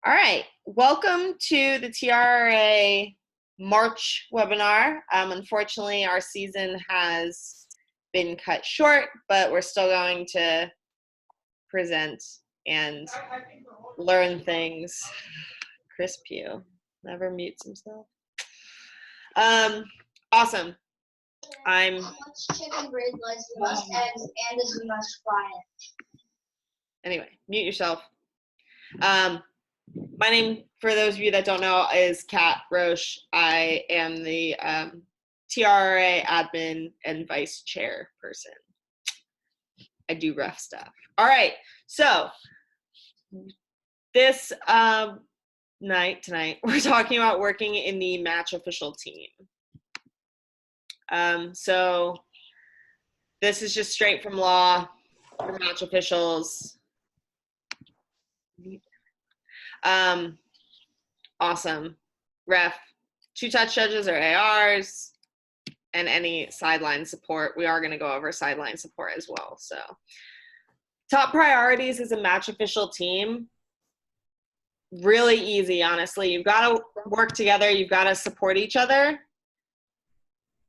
All right, welcome to the TRRA March webinar. Unfortunately, our season has been cut short, but we're still going to present and learn things. Chris Pugh never mutes himself. Awesome. How much chicken bread lies the most eggs and is the most quiet? Anyway, mute yourself. My name, for those of you that don't know, is Kat Roche. I am the TRRA admin and vice chair person. I do ref stuff. All right, so this tonight, we're talking about working in the match official team. So this is just straight from law for match officials. Awesome. Ref, 2 touch judges or ARs, and any sideline support. We are going to go over sideline support as well. So top priorities as a match official team, really easy, honestly. You've got to work together. You've got to support each other.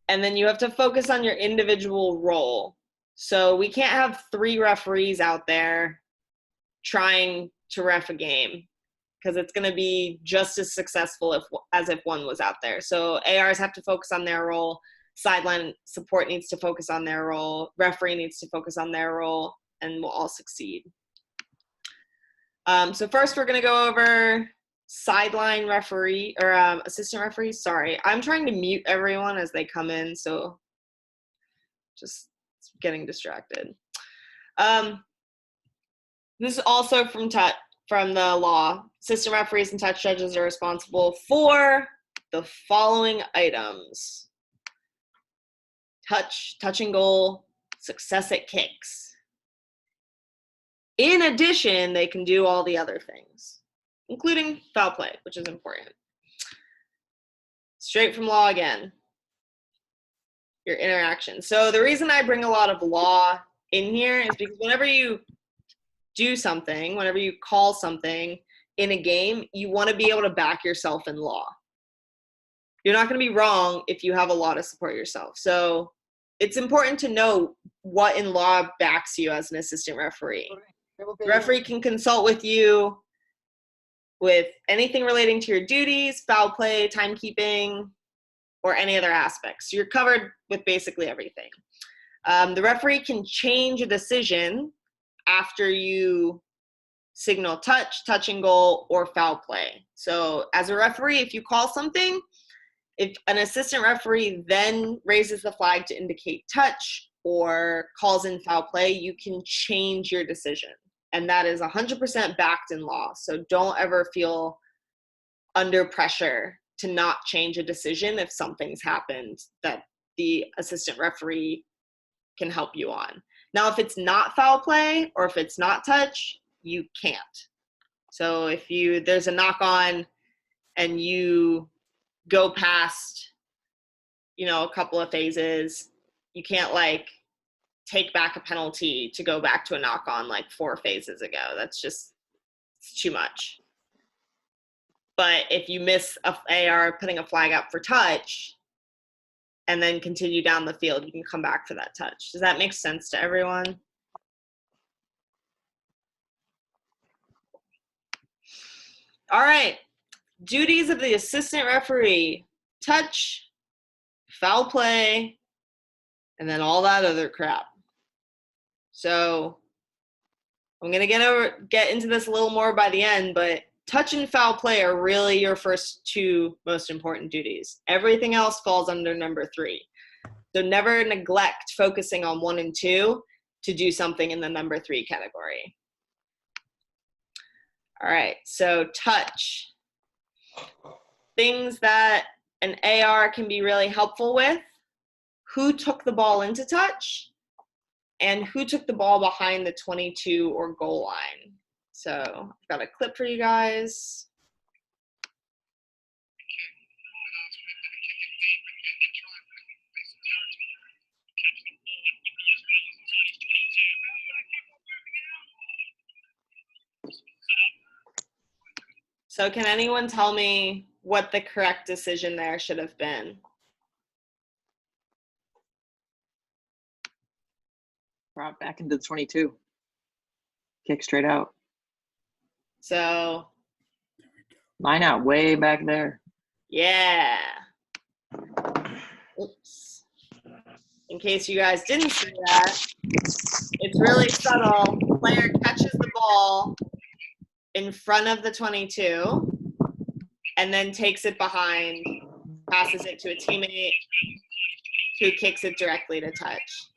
And then you have to focus on your individual role. So we can't have 3 referees out there trying to ref a game, because it's going to be just as successful as if one was out there. So ARs have to focus on their role. Sideline support needs to focus on their role. Referee needs to focus on their role, and we'll all succeed. So first we're going to go over sideline referee or assistant referees. Sorry, I'm trying to mute everyone as they come in, so just getting distracted. This is also from the law. Assistant referees and touch judges are responsible for the following items: touch and goal, success at kicks. In addition, they can do all the other things, including foul play, which is important. Straight from law again, your interaction. So the reason I bring a lot of law in here is because whenever you do something, whenever you call something in a game, you want to be able to back yourself in law. You're not going to be wrong if you have a law to support yourself. So it's important to know what in law backs you as an assistant referee. The referee can consult with you with anything relating to your duties, foul play, timekeeping, or any other aspects. So you're covered with basically everything. The referee can change a decision after you signal touch and goal, or foul play. So as a referee, if you call something, if an assistant referee then raises the flag to indicate touch or calls in foul play, you can change your decision. And that is 100% backed in law. So don't ever feel under pressure to not change a decision if something's happened that the assistant referee can help you on. Now, if it's not foul play or if it's not touch, you can't. So if there's a knock on and you go past, a couple of phases, you can't take back a penalty to go back to a knock on 4 phases ago. That's just, it's too much. But if you miss a AR putting a flag up for touch and then continue down the field, you can come back for that touch. Does that make sense to everyone? All right, duties of the assistant referee: touch, foul play, and then all that other crap. So I'm gonna get into this a little more by the end, but touch and foul play are really your first 2 most important duties. Everything else falls under number 3. So never neglect focusing on 1 and 2 to do something in the number 3 category. All right, so touch. Things that an AR can be really helpful with: who took the ball into touch and who took the ball behind the 22 or goal line. So I've got a clip for you guys. So can anyone tell me what the correct decision there should have been? Brought back into the 22. Kick straight out. So, Line out way back there. yeah. Oops. In case you guys didn't see that, it's really subtle. The player catches the ball in front of the 22 and then takes it behind, passes it to a teammate who kicks it directly to touch.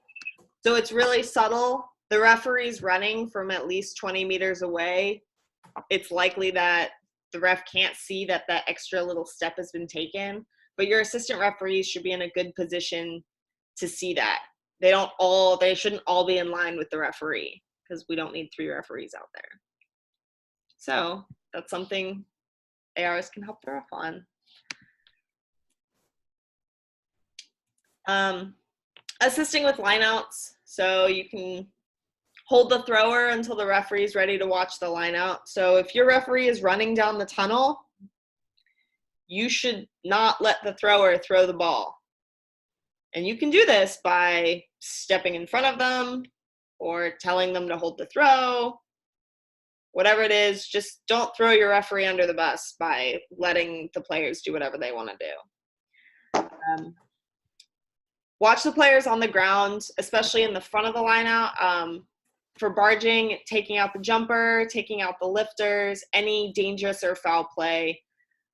So it's really subtle. The referee's running from at least 20 meters away. It's likely that the ref can't see that that extra little step has been taken, but your assistant referees should be in a good position to see that. They shouldn't all be in line with the referee, because we don't need 3 referees out there. So that's something ARs can help the ref on. Assisting with lineouts. So you can hold the thrower until the referee is ready to watch the lineout. So if your referee is running down the tunnel, you should not let the thrower throw the ball. And you can do this by stepping in front of them or telling them to hold the throw. Whatever it is, just don't throw your referee under the bus by letting the players do whatever they want to do. Watch the players on the ground, especially in the front of the lineout. For barging, taking out the jumper, taking out the lifters, any dangerous or foul play.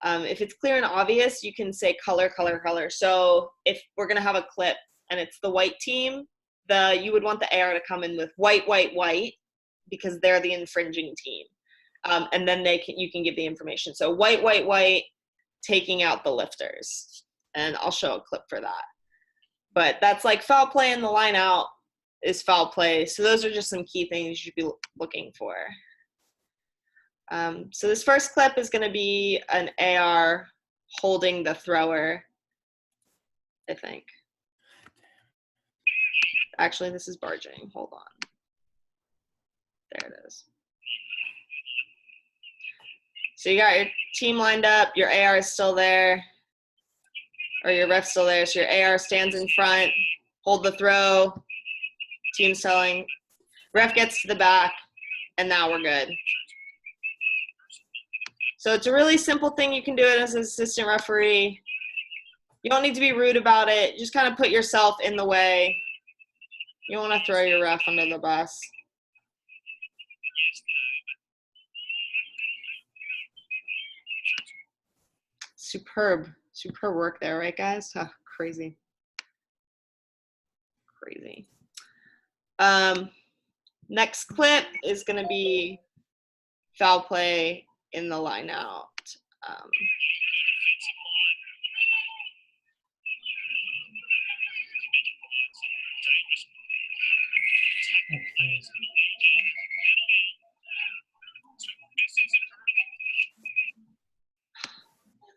If it's clear and obvious, you can say color, color, color. So if we're going to have a clip and it's the white team, you would want the AR to come in with white, white, white, because they're the infringing team. And then you can give the information. So white, white, white, taking out the lifters. And I'll show a clip for that. But that's like foul play in the line out is foul play. So those are just some key things you should be looking for. So this first clip is going to be an AR holding the thrower, I think. Actually, this is barging. Hold on. There it is. So you got your team lined up. Your AR is still there. Or your ref's still there. So your AR stands in front. Hold the throw. Team's telling. Ref gets to the back. And now we're good. So it's a really simple thing. You can do it as an assistant referee. You don't need to be rude about it. Just kind of put yourself in the way. You don't want to throw your ref under the bus. Superb work there, right, guys? Oh, crazy. Next clip is going to be foul play in the line out.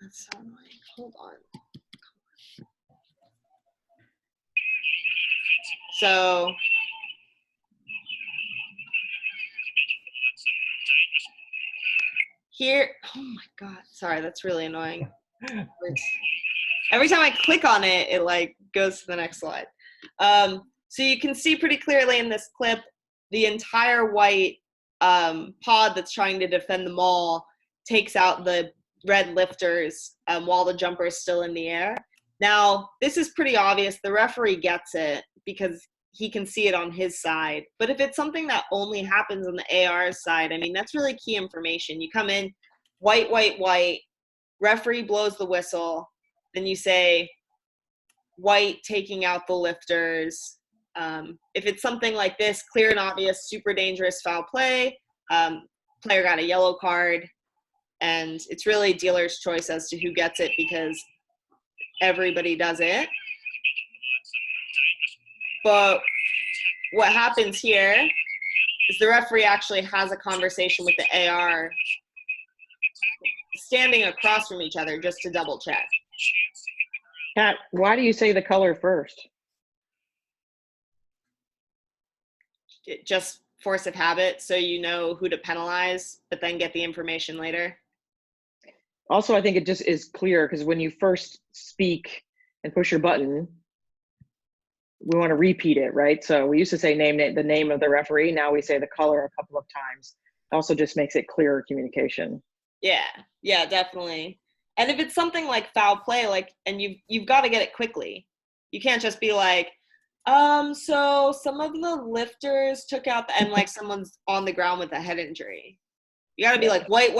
That's so annoying. Hold on. So here, oh my God, sorry, that's really annoying. Every time I click on it, it like goes to the next slide. So you can see pretty clearly in this clip, the entire white pod that's trying to defend the mall takes out the red lifters while the jumper is still in the air. Now, this is pretty obvious. The referee gets it because he can see it on his side. But if it's something that only happens on the AR's side, I mean, that's really key information. You come in, white, white, white, referee blows the whistle, then you say, white taking out the lifters. If it's something like this, clear and obvious, super dangerous foul play, player got a yellow card, and it's really dealer's choice as to who gets it because everybody does it. But what happens here is the referee actually has a conversation with the AR standing across from each other just to double check. Kat, why do you say the color first? Just force of habit, so you know who to penalize, but then get the information later. Also, I think it just is clear because when you first speak and push your button, we want to repeat it, right? So we used to say the name of the referee. Now we say the color a couple of times. It also just makes it clearer communication. Yeah, definitely. And if it's something like foul play, like, and you've got to get it quickly. You can't just be like, so some of the lifters took out and like someone's on the ground with a head injury. You got to be like white,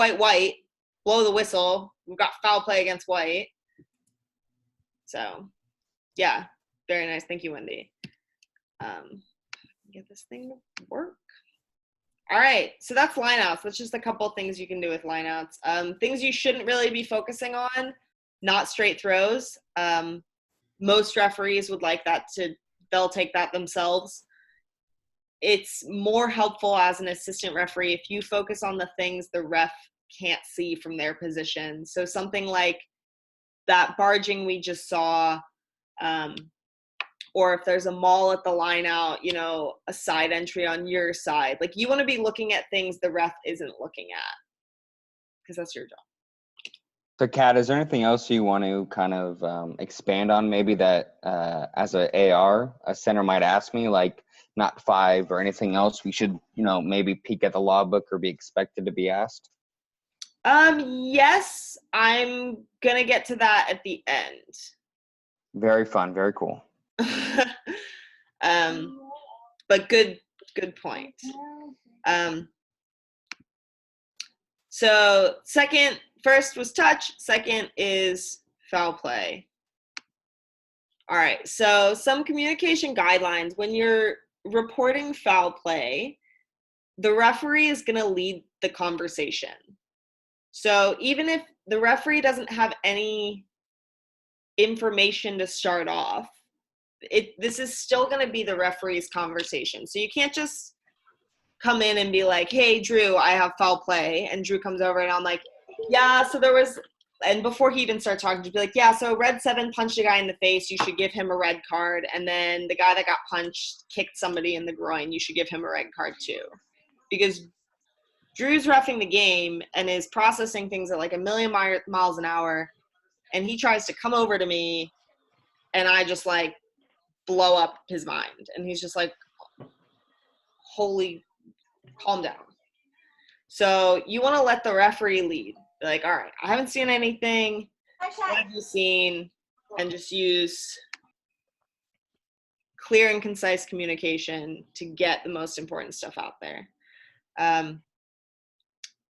blow the whistle. We've got foul play against white. So, yeah, very nice. Thank you, Wendy. Get this thing to work. All right, so that's lineouts. That's just a couple things you can do with lineouts. Things you shouldn't really be focusing on, not straight throws. Most referees would like that they'll take that themselves. It's more helpful as an assistant referee if you focus on the things the ref can't see from their position. So something like that barging we just saw, or if there's a maul at the line out, a side entry on your side. Like, you want to be looking at things the ref isn't looking at, because that's your job. So, Kat, is there anything else you want to kind of expand on? Maybe that as an AR, a center might ask me, like not 5 or anything else we should, maybe peek at the logbook or be expected to be asked? Yes, I'm going to get to that at the end. Very fun. Very cool. But good point. So first was touch, second is foul play. All right, so some communication guidelines. When you're reporting foul play, the referee is going to lead the conversation. So even if the referee doesn't have any information to start off, this is still going to be the referee's conversation. So you can't just come in and be like, hey, Drew, I have foul play. And Drew comes over and I'm like, yeah, so there was, and before he even starts talking, to be like, yeah, so red 7 punched a guy in the face. You should give him a red card. And then the guy that got punched kicked somebody in the groin. You should give him a red card too. Because Drew's reffing the game and is processing things at like a million miles an hour. And he tries to come over to me and I just like blow up his mind. And he's just like, holy, calm down. So you want to let the referee lead. Be like, all right, I haven't seen anything. What have you seen? And just use clear and concise communication to get the most important stuff out there.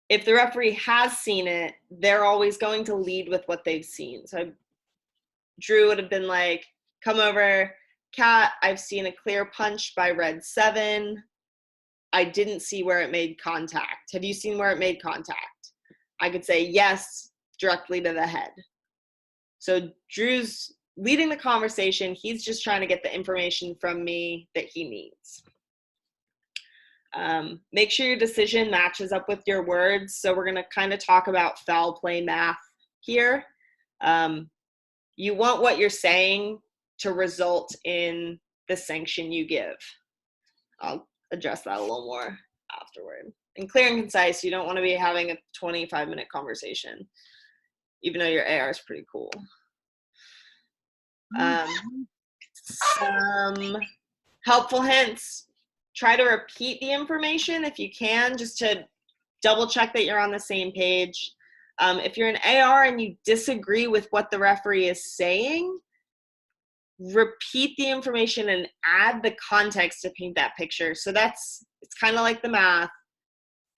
If the referee has seen it, they're always going to lead with what they've seen. So Drew would have been like, come over, Kat, I've seen a clear punch by red 7. I didn't see where it made contact. Have you seen where it made contact? I could say yes, directly to the head. So Drew's leading the conversation. He's just trying to get the information from me that he needs. Make sure your decision matches up with your words. So we're going to kind of talk about foul play math here. You want what you're saying to result in the sanction you give. I'll address that a little more afterward. And clear and concise, you don't want to be having a 25-minute conversation, even though your AR is pretty cool. Some helpful hints. Try to repeat the information if you can, just to double check that you're on the same page. If you're an AR and you disagree with what the referee is saying, repeat the information and add the context to paint that picture. So it's kind of like the math.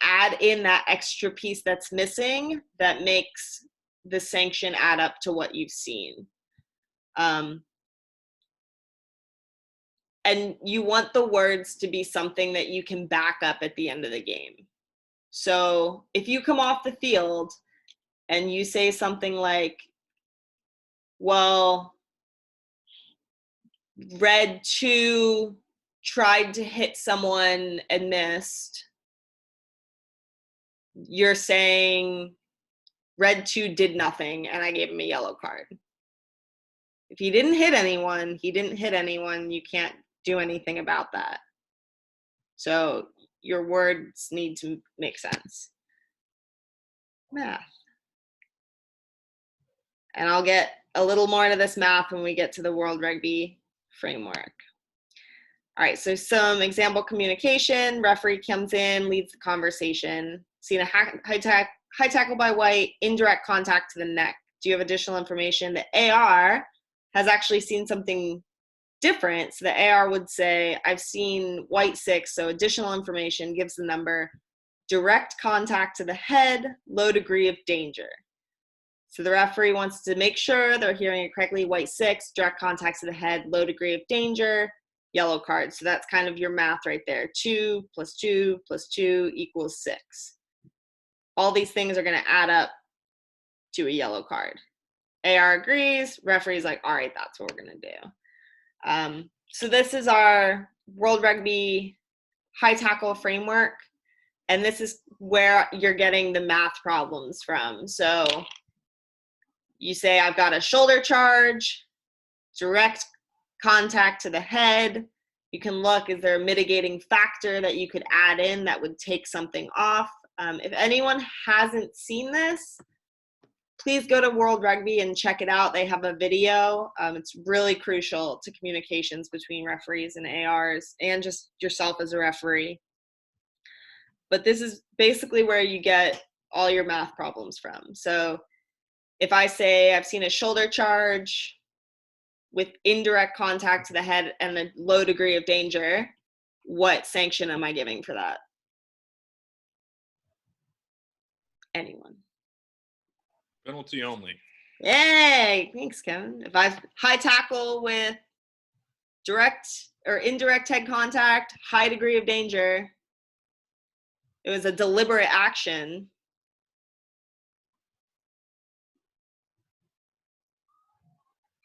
Add in that extra piece that's missing that makes the sanction add up to what you've seen. And you want the words to be something that you can back up at the end of the game. So if you come off the field and you say something like, well, red 2 tried to hit someone and missed, you're saying red 2 did nothing and I gave him a yellow card. If he didn't hit anyone, he didn't hit anyone. You can't do anything about that. So your words need to make sense. Math. And I'll get a little more into this math when we get to the World Rugby framework. All right, so some example communication. Referee comes in, leads the conversation. Seen a high tackle by White, indirect contact to the neck. Do you have additional information? The AR has actually seen something different. So the AR would say, I've seen White 6, so additional information, gives the number, direct contact to the head, low degree of danger. So the referee wants to make sure they're hearing it correctly. White 6, direct contact to the head, low degree of danger, yellow card. So that's kind of your math right there. 2 + 2 + 2 = 6. All these things are going to add up to a yellow card. AR agrees. Referee's like, all right, that's what we're going to do. So this is our World Rugby high tackle framework. And this is where you're getting the math problems from. So you say, I've got a shoulder charge, direct contact to the head. You can look, is there a mitigating factor that you could add in that would take something off? If anyone hasn't seen this, please go to World Rugby and check it out. They have a video. It's really crucial to communications between referees and ARs and just yourself as a referee. But this is basically where you get all your math problems from. So if I say I've seen a shoulder charge with indirect contact to the head and a low degree of danger, what sanction am I giving for that? Anyone? Penalty only. Yay! Thanks, Kevin. If I've high tackle with direct or indirect head contact, high degree of danger, it was a deliberate action.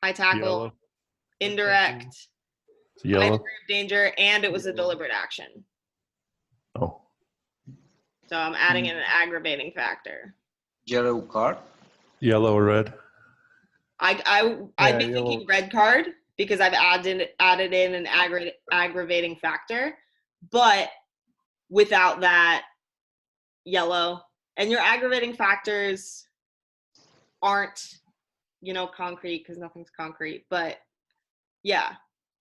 High tackle, Yellow. indirect, high Yellow. degree of danger, and it was a deliberate action. Oh. So I'm adding in an aggravating factor. Yellow card. Yellow or red. I'd be thinking red card because I've added in an aggravating factor, but without that, yellow. And your aggravating factors aren't, concrete because nothing's concrete, but yeah,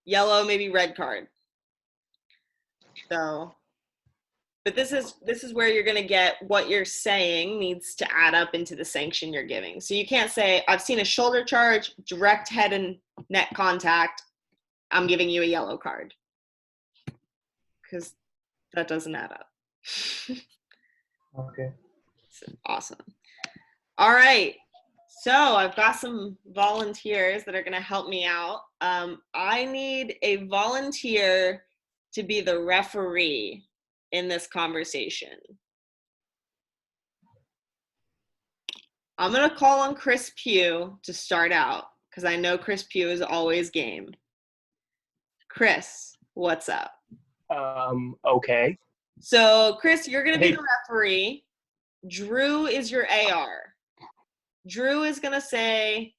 yellow, maybe red card. So, but this is where you're going to get what you're saying needs to add up into the sanction you're giving. So you can't say, I've seen a shoulder charge, direct head and neck contact, I'm giving you a yellow card. Because that doesn't add up. Okay. Awesome. All right. So I've got some volunteers that are going to help me out. I need a volunteer to be the referee in this conversation. I'm going to call on Chris Pugh to start out because I know Chris Pugh is always game. Chris, what's up? Okay. So, Chris, you're going to be the referee. Drew is your AR. Drew is going to say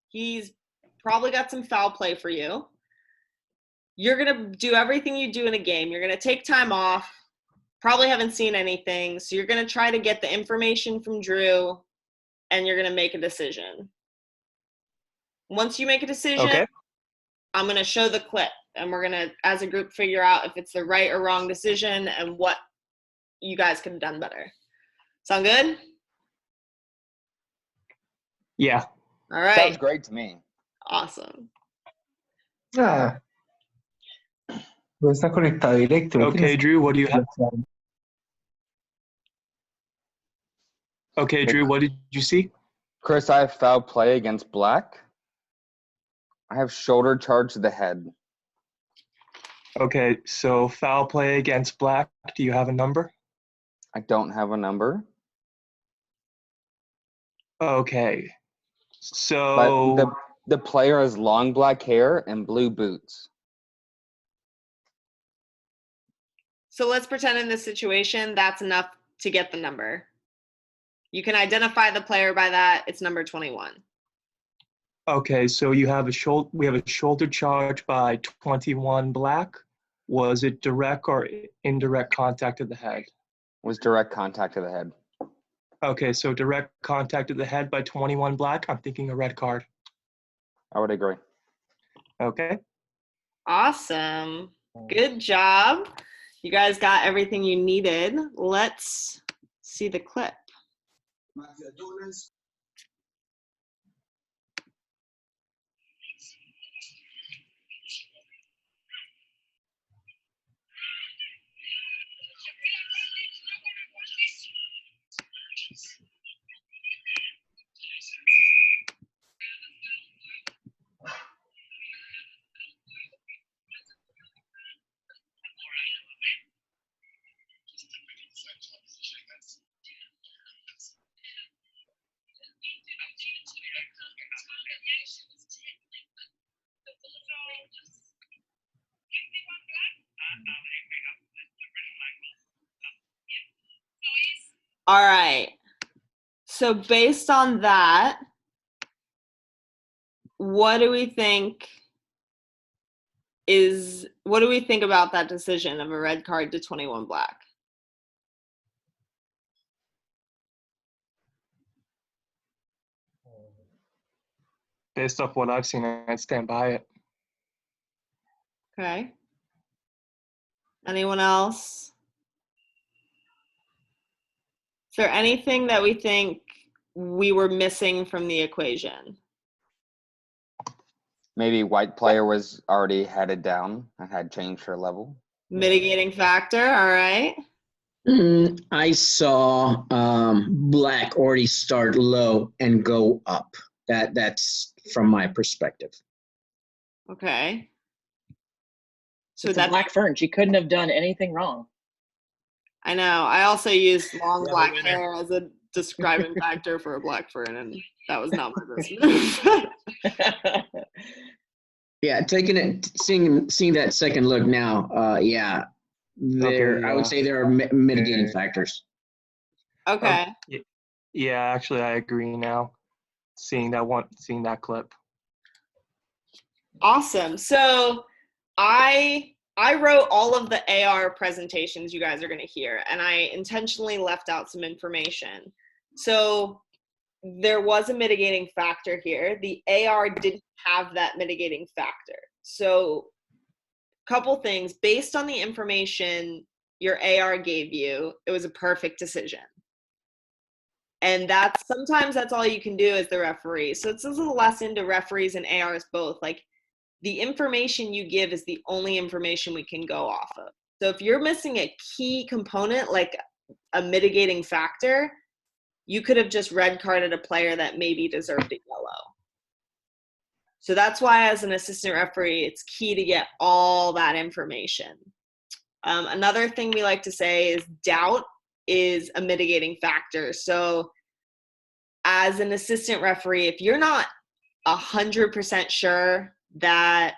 he's probably got some foul play for you. You're going to do everything you do in a game. You're going to take time off. Probably haven't seen anything. So you're going to try to get the information from Drew and you're going to make a decision. Once you make a decision, Okay. I'm going to show the clip and we're going to, as a group, figure out if it's the right or wrong decision and what you guys could have done better. Sound good? Yeah. All right. Sounds great to me. Awesome. Ah. No está conectado directo. lo Okay, tienes Drew, what do you have? conectado. Okay, Drew, what did you see? Chris, I have foul play against Black. I have shoulder charge to the head. Okay, so foul play against Black. Do you have a number? I don't have a number. Okay. But So the player has long black hair and blue boots. So let's pretend in this situation that's enough to get the number. You can identify the player by that. It's number 21. okay, so you have we have a shoulder charge by 21 Black. Was it direct or indirect contact to the head? Was direct contact to the head. Okay, so direct contact to the head by 21 black. I'm thinking a red card. I would agree. Okay. Awesome. Good job. You guys got everything you needed. Let's see the clip. All right. So based on that, what do we think about that decision of a red card to 21 black? Based off what I've seen, I'd stand by it. Okay. Anyone else? Is there anything that we think we were missing from the equation? Maybe white player was already headed down and had changed her level. Mitigating factor, all right. I saw black already start low and go up. That's from my perspective. Okay. So It's a that black fern. She couldn't have done anything wrong. I know. I also used long black hair as a describing factor for a black fern, and that was not my best move. Yeah, seeing that second look now. Yeah, I would say there are mitigating factors. Okay. Yeah, actually, I agree now. Seeing that clip. Awesome. So I wrote all of the AR presentations you guys are going to hear, and I intentionally left out some information. So there was a mitigating factor here. The AR didn't have that mitigating factor. So couple things, based on the information your AR gave you, it was a perfect decision. And sometimes that's all you can do as the referee. So it's a little lesson to referees and ARs both. Like, the information you give is the only information we can go off of. So if you're missing a key component, like a mitigating factor, you could have just red carded a player that maybe deserved a yellow. So that's why, as an assistant referee, it's key to get all that information. Another thing we like to say is doubt is a mitigating factor. So as an assistant referee, if you're not 100% sure that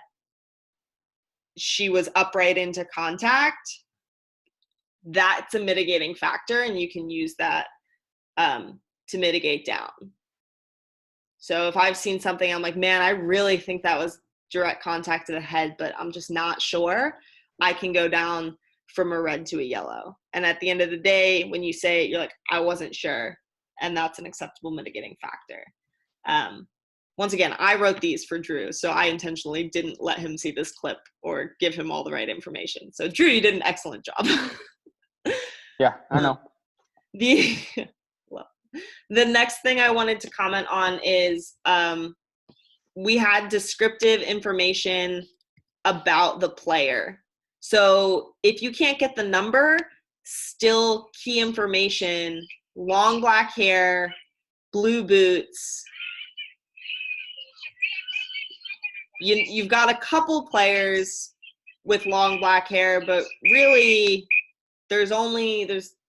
she was upright into contact, that's a mitigating factor, and you can use that to mitigate down. So if I've seen something, I'm like, man, I really think that was direct contact to the head, but I'm just not sure, I can go down from a red to a yellow. And at the end of the day, when you say it, you're like, I wasn't sure. And that's an acceptable mitigating factor. Once again, I wrote these for Drew, so I intentionally didn't let him see this clip or give him all the right information. So Drew, you did an excellent job. Yeah, I know. The next thing I wanted to comment on is we had descriptive information about the player. So if you can't get the number, still key information: long black hair, blue boots. You've got a couple players with long black hair, but really there's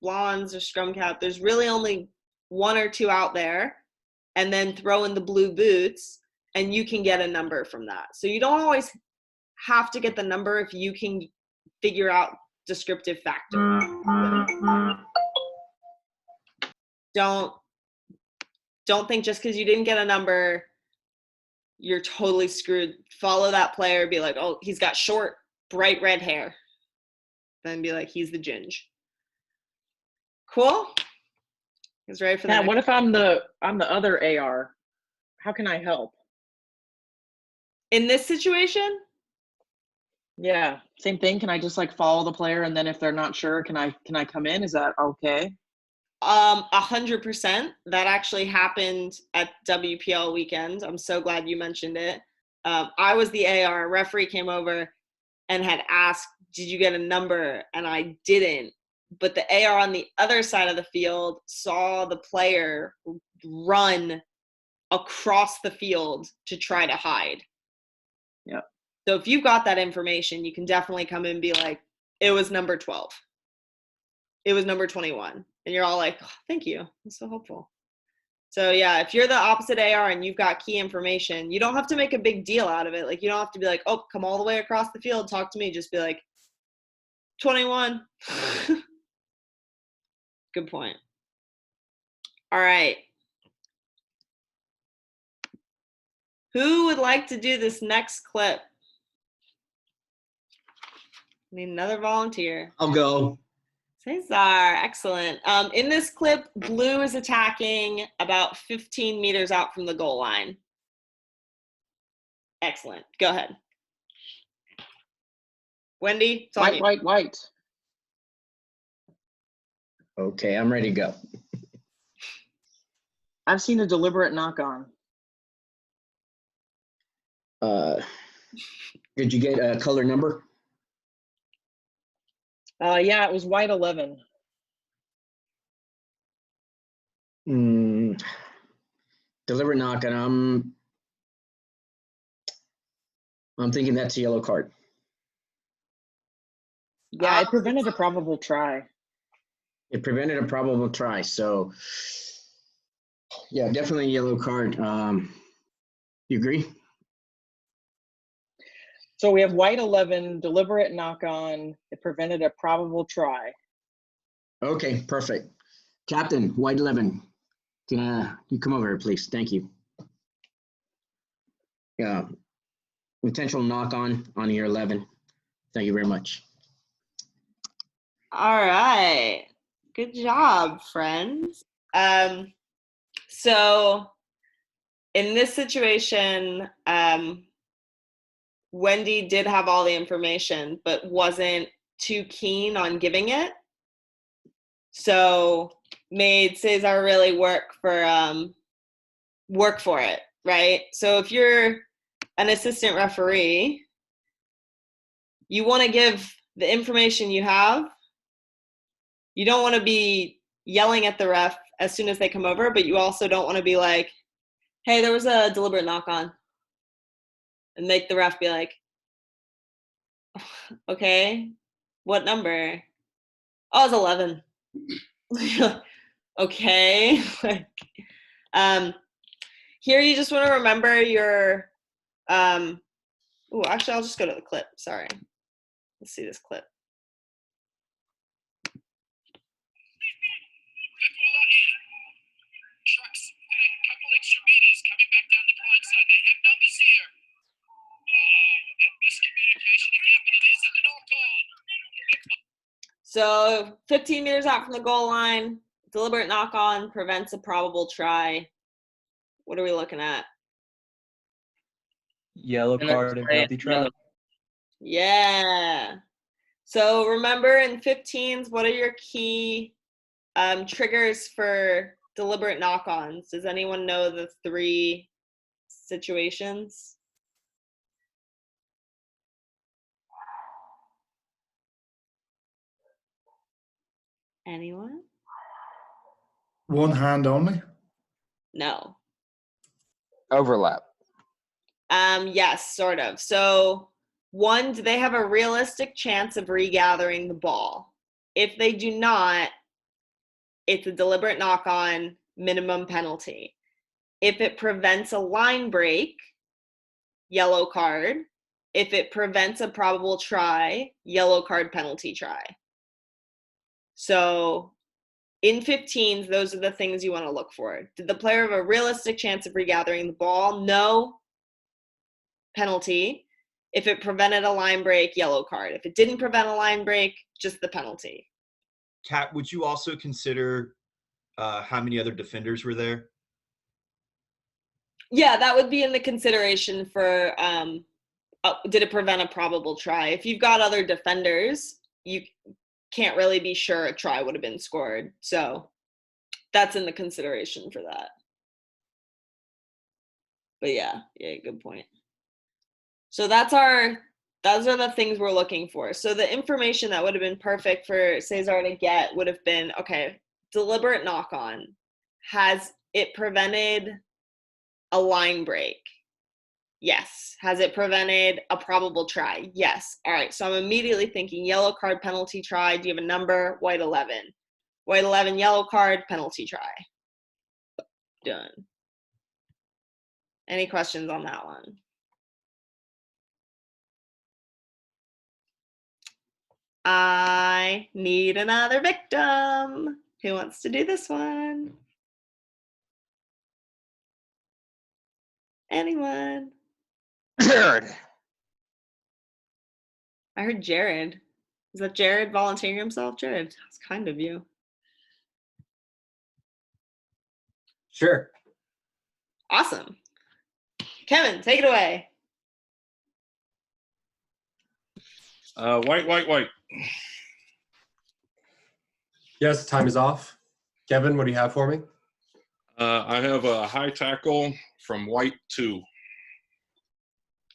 blondes or scrum cap. There's really only one or two out there, and then throw in the blue boots and you can get a number from that. So you don't always have to get the number if you can figure out descriptive factor. Don't think just because you didn't get a number, you're totally screwed. Follow that player, be like, oh, he's got short, bright red hair. Then be like, he's the ginge. Cool? Who's ready for the Matt, next? what if I'm the other AR? How can I help? In this situation? Yeah, same thing. Can I just like follow the player, and then if they're not sure, can I come in? Is that okay? 100%. That actually happened at WPL weekend. I'm so glad you mentioned it. I was the AR. Referee came over and had asked, "Did you get a number?" And I didn't. But the AR on the other side of the field saw the player run across the field to try to hide. Yeah. So if you've got that information, you can definitely come in and be like, "It was number 12. It was number 21." And you're all like, "Oh, thank you. That's so helpful." So yeah, if you're the opposite AR and you've got key information, you don't have to make a big deal out of it. Like, you don't have to be like, "Oh, come all the way across the field, talk to me." Just be like, 21. Good point. All right. Who would like to do this next clip? Need another volunteer. I'll go. Cesar, excellent. In this clip, blue is attacking about 15 meters out from the goal line. Excellent. Go ahead. Wendy, it's on you. White. Okay, I'm ready to go. I've seen a deliberate knock on. Did you get a color number? Yeah, it was white 11. Deliberate knock, and I'm thinking that's a yellow card. Yeah, it prevented a probable try. It prevented a probable try, so yeah, definitely a yellow card. You agree? So we have white 11, deliberate knock on. It prevented a probable try. Okay, perfect. Captain, white 11, can you come over here, please? Thank you. Yeah, intentional knock on your 11. Thank you very much. All right. Good job, friends. So in this situation, Wendy did have all the information, but wasn't too keen on giving it. So made Cesar really work for it, right? So if you're an assistant referee, you want to give the information you have. You don't want to be yelling at the ref as soon as they come over, but you also don't want to be like, "Hey, there was a deliberate knock on," and make the ref be like, "Okay, what number?" "Oh, it's 11." Okay. Here you just want to remember your actually I'll just go to the clip. Sorry. Let's see this clip. Trucks a couple extra meters coming back down the blind side. They have numbers here. Oh, and miscommunication again, but it isn't an knock-on. So 15 meters out from the goal line, deliberate knock-on prevents a probable try. What are we looking at? Yellow card and penalty try. Yeah. So remember in 15s, what are your key triggers for deliberate knock-ons? Does anyone know the 3 situations? Anyone? One hand only? No. Overlap. Yes, sort of. So 1, do they have a realistic chance of regathering the ball? If they do not, it's a deliberate knock-on, minimum penalty. If it prevents a line break, yellow card. If it prevents a probable try, yellow card, penalty try. So in 15s, those are the things you want to look for. Did the player have a realistic chance of regathering the ball? No. Penalty. If it prevented a line break, yellow card. If it didn't prevent a line break, just the penalty. Kat, would you also consider how many other defenders were there? Yeah, that would be in the consideration for did it prevent a probable try? If you've got other defenders, you can't really be sure a try would have been scored. So that's in the consideration for that. But yeah, good point. So those are the things we're looking for. So the information that would have been perfect for Cesar to get would have been, okay, deliberate knock on. Has it prevented a line break? Yes. Has it prevented a probable try? Yes. All right. So I'm immediately thinking yellow card, penalty try. Do you have a number? White 11. White 11, yellow card, penalty try. Done. Any questions on that one? I need another victim. Who wants to do this one? Anyone? Jared. I heard Jared. Is that Jared volunteering himself? Jared, that's kind of you. Sure. Awesome. Kevin, take it away. White. Yes, time is off. Kevin, what do you have for me? I have a high tackle from white 2.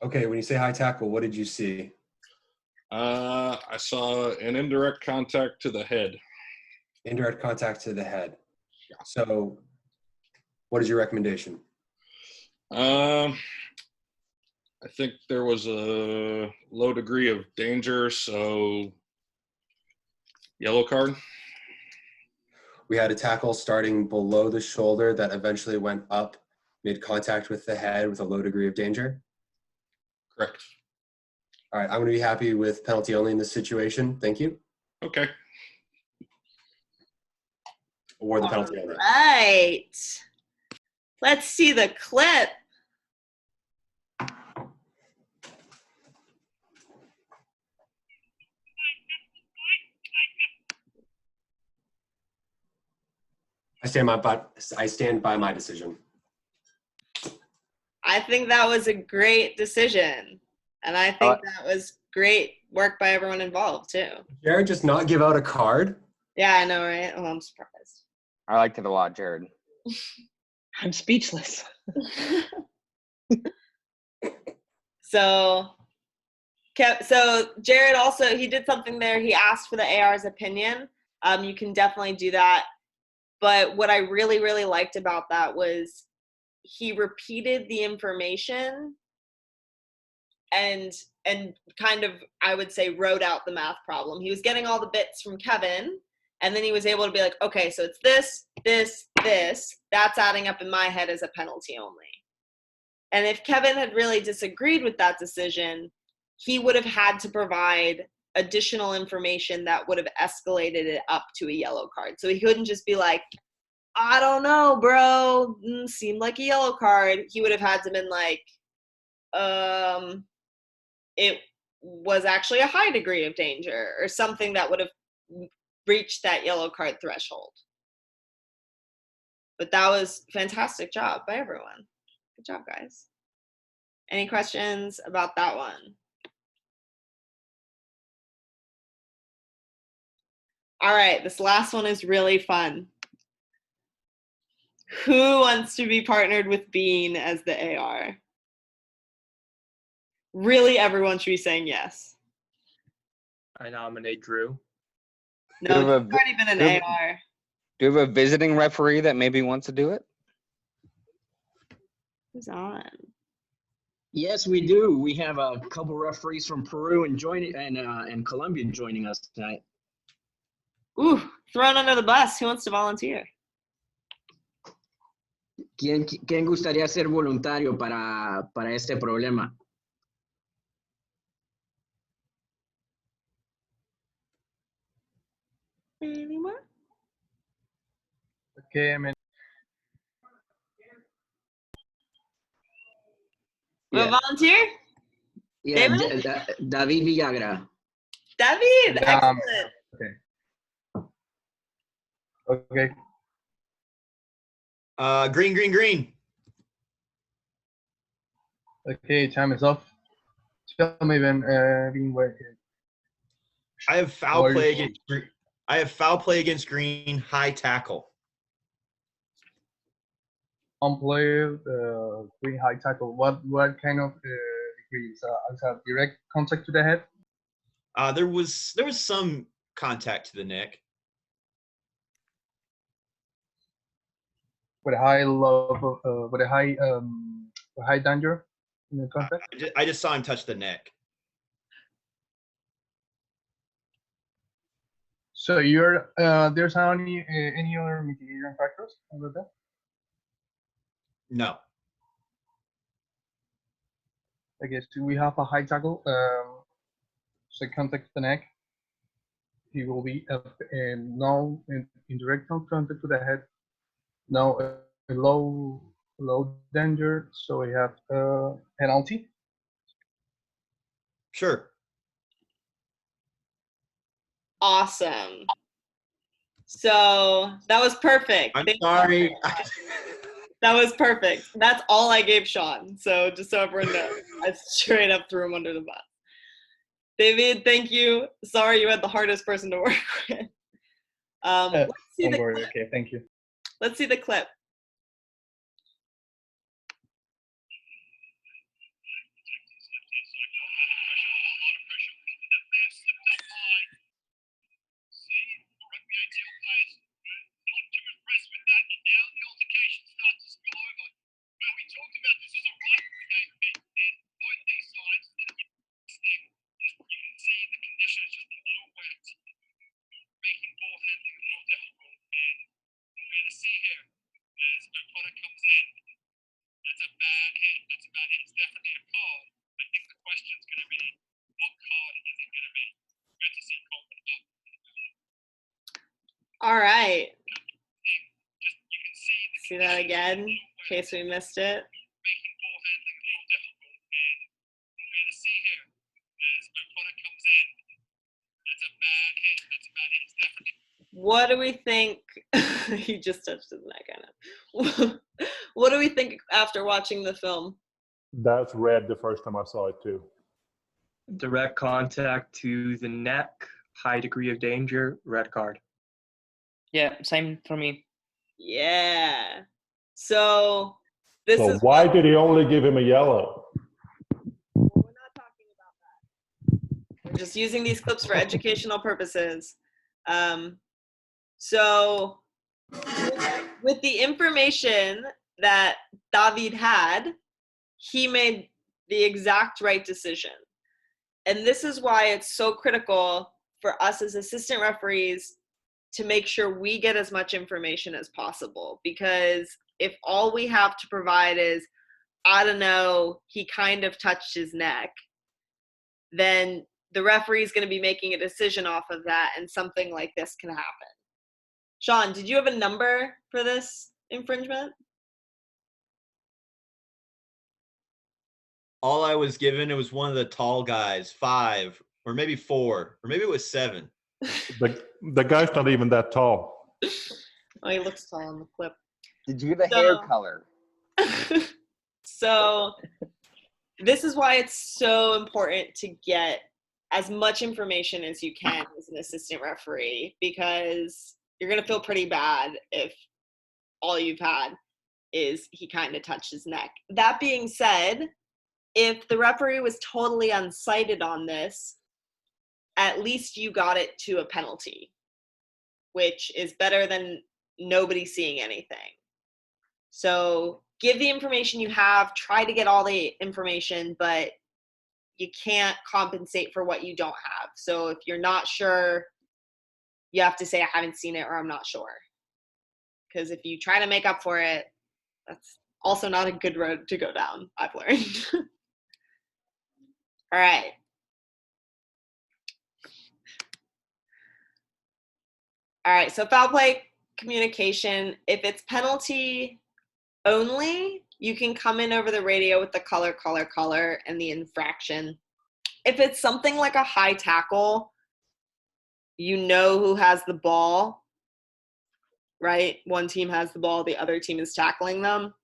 Okay, when you say high tackle, what did you see? I saw an indirect contact to the head. Indirect contact to the head. So what is your recommendation? I think there was a low degree of danger, so yellow card. We had a tackle starting below the shoulder that eventually went up, made contact with the head with a low degree of danger. Correct. All right, I'm going to be happy with penalty only in this situation. Thank you. Okay. Award the penalty only. Right. Let's see the clip. I stand by my decision. I think that was a great decision. And I think that was great work by everyone involved too. Jared just not give out a card? Yeah, I know, right? Oh, I'm surprised. I liked it a lot, Jared. I'm speechless. So Jared also, he did something there. He asked for the AR's opinion. You can definitely do that. But what I really, really liked about that was he repeated the information and kind of, I would say, wrote out the math problem. He was getting all the bits from Kevin, and then he was able to be like, okay, so it's this, that's adding up in my head as a penalty only. And if Kevin had really disagreed with that decision, he would have had to provide additional information that would have escalated it up to a yellow card. So he couldn't just be like, I don't know, bro, seemed like a yellow card. He would have had to been like, it was actually a high degree of danger or something that would have reached that yellow card threshold. But that was a fantastic job by everyone. Good job, guys. Any questions about that one? All right, this last one is really fun. Who wants to be partnered with Bean as the AR? Really, everyone should be saying yes. I nominate Drew. No, you've already been an AR. Do you have a visiting referee that maybe wants to do it? Who's on? Yes, we do. We have a couple referees from Peru and Colombia joining us tonight. Ooh, thrown under the bus. Who wants to volunteer? ¿Quién gustaría ser voluntario para este problema? Anyone? Okay, I'm in. Yeah. Volunteer? Yeah, David? David Villagra. David, excellent. Okay. Okay. Green, green, green. Okay, time is up. Tell me when being waited. I have foul play against green. I have foul play against green. High tackle. Unplayed, green high tackle. What kind of degrees? Is that direct contact to the head? There was some contact to the neck. With a high low, with a high danger in the contact. I just saw him touch the neck. So you're there's any other mitigating factors under that? No. I guess we have a high tackle. So contact to the neck. He will be now in direct contact to the head. Now a low danger. So we have penalty. Sure. Awesome. So that was perfect. I'm sorry. That was perfect. That's all I gave Sean. So just so everyone knows, I straight up threw him under the bus. David, thank you. Sorry you had the hardest person to work with. Let's see Don't the worry. clip. Okay, thank you. Let's see the clip. All right. See that again, in case we missed it. What do we think? He just touched his neck, I know. What do we think after watching the film? That's red the first time I saw it too. Direct contact to the neck, high degree of danger, red card. Yeah, same for me. Yeah. So this So is why did he only give him a yellow? We're just using these clips for educational purposes. So with the information that David had, he made the exact right decision. And this is why it's so critical for us as assistant referees to make sure we get as much information as possible. Because if all we have to provide is, I don't know, he kind of touched his neck, then the referee is going to be making a decision off of that, and something like this can happen. Sean, did you have a number for this infringement? All I was given, it was one of the tall guys, 5 or maybe 4 or maybe it was 7. The guy's not even that tall. Oh, he looks tall in the clip. Did you get the hair color? So this is why it's so important to get as much information as you can as an assistant referee, because you're going to feel pretty bad if all you've had is he kind of touched his neck. That being said, if the referee was totally unsighted on this, at least you got it to a penalty, which is better than nobody seeing anything. So give the information you have, try to get all the information, but you can't compensate for what you don't have. So if you're not sure, you have to say, I haven't seen it, or I'm not sure. Because if you try to make up for it, that's also not a good road to go down, I've learned. All right. All right, so foul play communication. If it's penalty only, you can come in over the radio with the color, and the infraction. If it's something like a high tackle, you know who has the ball, right? One team has the ball, the other team is tackling them.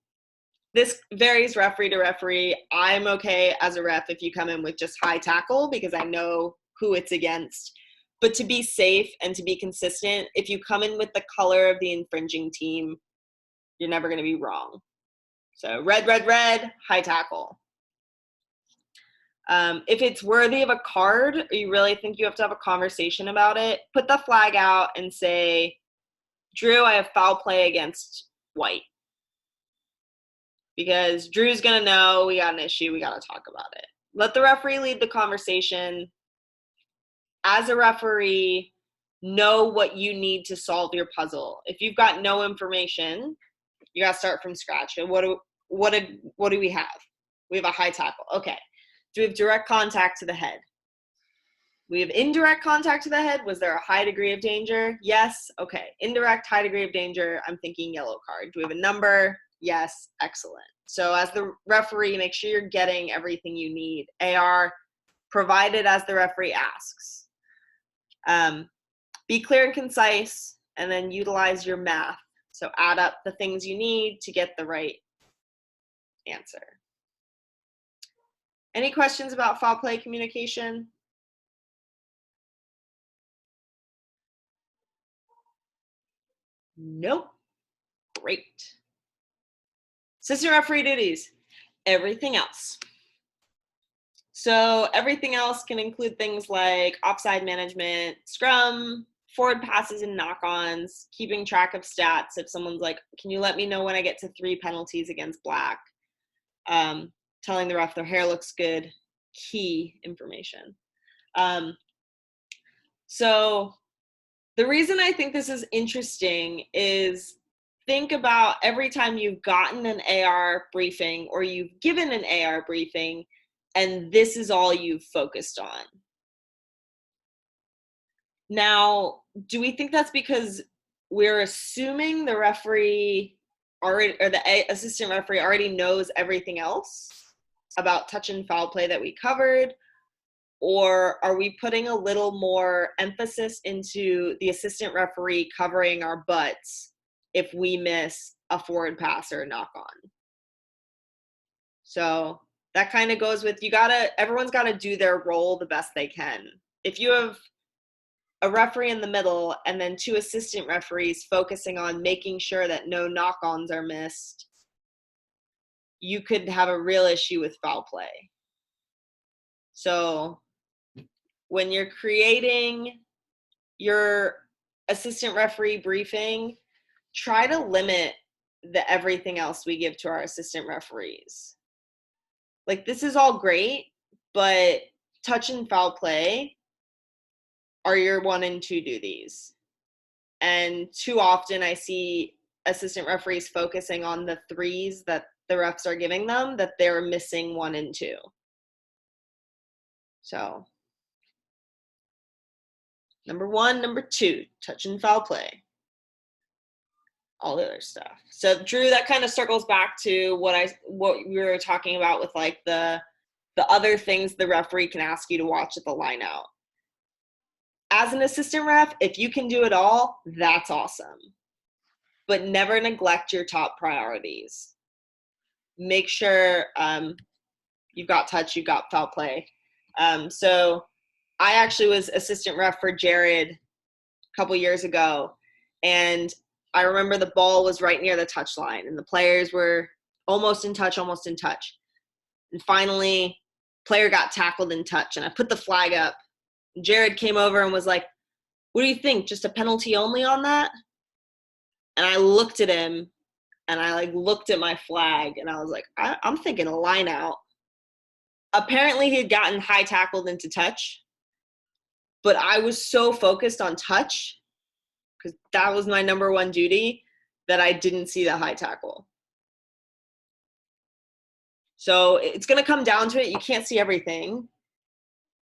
This varies referee to referee. I'm okay as a ref if you come in with just high tackle because I know who it's against. But to be safe and to be consistent, if you come in with the color of the infringing team, you're never going to be wrong. So red, red, red, high tackle. If it's worthy of a card, or you really think you have to have a conversation about it, put the flag out and say, Drew, I have foul play against white. Because Drew's going to know we got an issue, we got to talk about it. Let the referee lead the conversation. As a referee, know what you need to solve your puzzle. If you've got no information, you got to start from scratch. And what do we have? We have a high tackle. Okay. Do we have direct contact to the head? We have indirect contact to the head. Was there a high degree of danger? Yes. Okay. Indirect, high degree of danger. I'm thinking yellow card. Do we have a number? Yes. Excellent. So as the referee, make sure you're getting everything you need. AR provided as the referee asks. Be clear and concise, and then utilize your math. So add up the things you need to get the right answer. Any questions about foul play communication? Nope. Great. Assistant referee duties. Everything else. So everything else can include things like offside management, scrum, forward passes and knock-ons, keeping track of stats. If someone's like, can you let me know when I get to 3 penalties against black? Telling the ref their hair looks good. Key information. So the reason I think this is interesting is think about every time you've gotten an AR briefing or you've given an AR briefing and this is all you've focused on. Now, do we think that's because we're assuming the referee already, or the assistant referee already knows everything else about touch and foul play that we covered? Or are we putting a little more emphasis into the assistant referee covering our butts if we miss a forward pass or a knock on? So that kind of goes with, everyone's got to do their role the best they can. If you have a referee in the middle and then 2 assistant referees focusing on making sure that no knock-ons are missed, you could have a real issue with foul play. So when you're creating your assistant referee briefing, try to limit the everything else we give to our assistant referees. Like, this is all great, but touch and foul play are your 1 and 2 duties. And too often I see assistant referees focusing on the 3s that the refs are giving them, that they're missing 1 and 2. So number 1, number 2, touch and foul play. All the other stuff. So Drew, that kind of circles back to what we were talking about with like the other things the referee can ask you to watch at the line out. As an assistant ref, if you can do it all, that's awesome. But never neglect your top priorities. Make sure you've got touch, you've got foul play. So I actually was assistant ref for Jared a couple years ago, and I remember the ball was right near the touch line, and the players were almost in touch. And finally, player got tackled in touch, and I put the flag up. Jared came over and was like, what do you think? Just a penalty only on that? And I looked at him, and I looked at my flag, and I was like, I'm thinking a line out. Apparently, he had gotten high tackled into touch, but I was so focused on touch, because that was my number 1 duty, that I didn't see the high tackle. So it's going to come down to it. You can't see everything,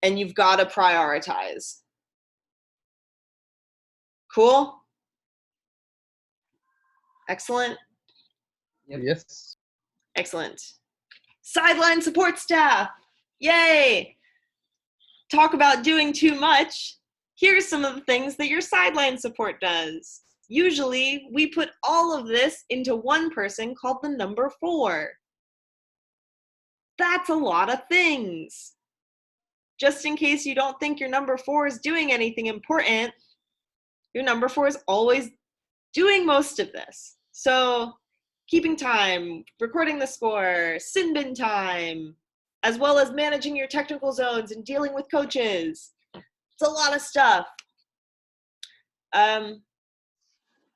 and you've got to prioritize. Cool? Excellent? Yes. Excellent. Sideline support staff. Yay! Talk about doing too much. Here's some of the things that your sideline support does. usually we put all of this into one person called the number 4. That's a lot of things. Just in case you don't think your number 4 is doing anything important, your number 4 is always doing most of this. So keeping time, recording the score, sin bin time, as well as managing your technical zones and dealing with coaches. It's a lot of stuff.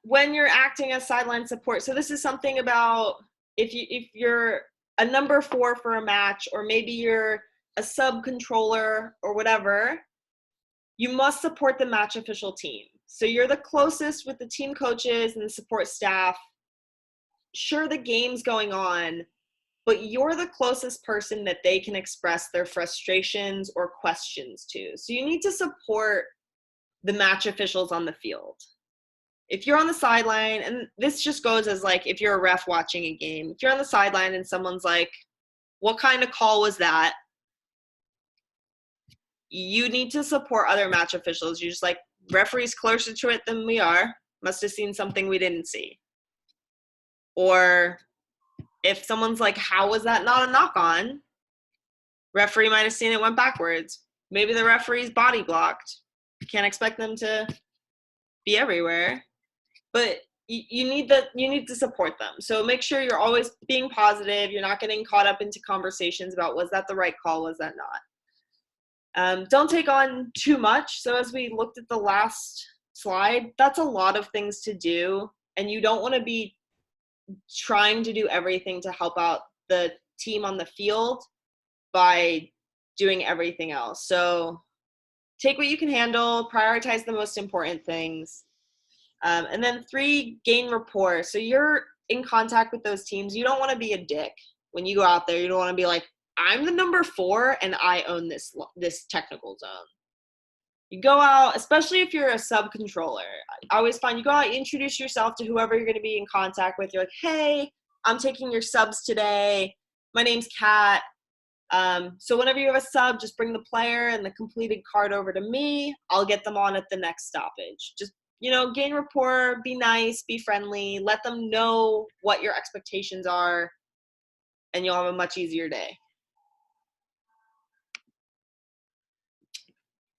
When you're acting as sideline support, so this is something about if you're a number 4 for a match, or maybe you're a sub controller or whatever, you must support the match official team. So you're the closest with the team coaches and the support staff. Sure, the game's going on, but you're the closest person that they can express their frustrations or questions to. So you need to support the match officials on the field. If you're on the sideline, and this just goes as like if you're a ref watching a game, if you're on the sideline and someone's like, what kind of call was that? You need to support other match officials. You're just like, referee's closer to it than we are. Must have seen something we didn't see. Or if someone's like, how was that not a knock on? Referee might have seen it went backwards. Maybe the referee's body blocked. You can't expect them to be everywhere. But you need to support them. So make sure you're always being positive. You're not getting caught up into conversations about, was that the right call? Was that not? Don't take on too much. So as we looked at the last slide, that's a lot of things to do. And you don't want to be trying to do everything to help out the team on the field by doing everything else. So take what you can handle, prioritize the most important things. And then 3, gain rapport. So you're in contact with those teams. You don't want to be a dick when you go out there. You don't want to be like, I'm the number 4 and I own this technical zone. You go out, especially if you're a sub controller. I always find you go out, you introduce yourself to whoever you're going to be in contact with. You're like, hey, I'm taking your subs today. My name's Kat. So whenever you have a sub, just bring the player and the completed card over to me. I'll get them on at the next stoppage. Just, gain rapport, be nice, be friendly, let them know what your expectations are, and you'll have a much easier day.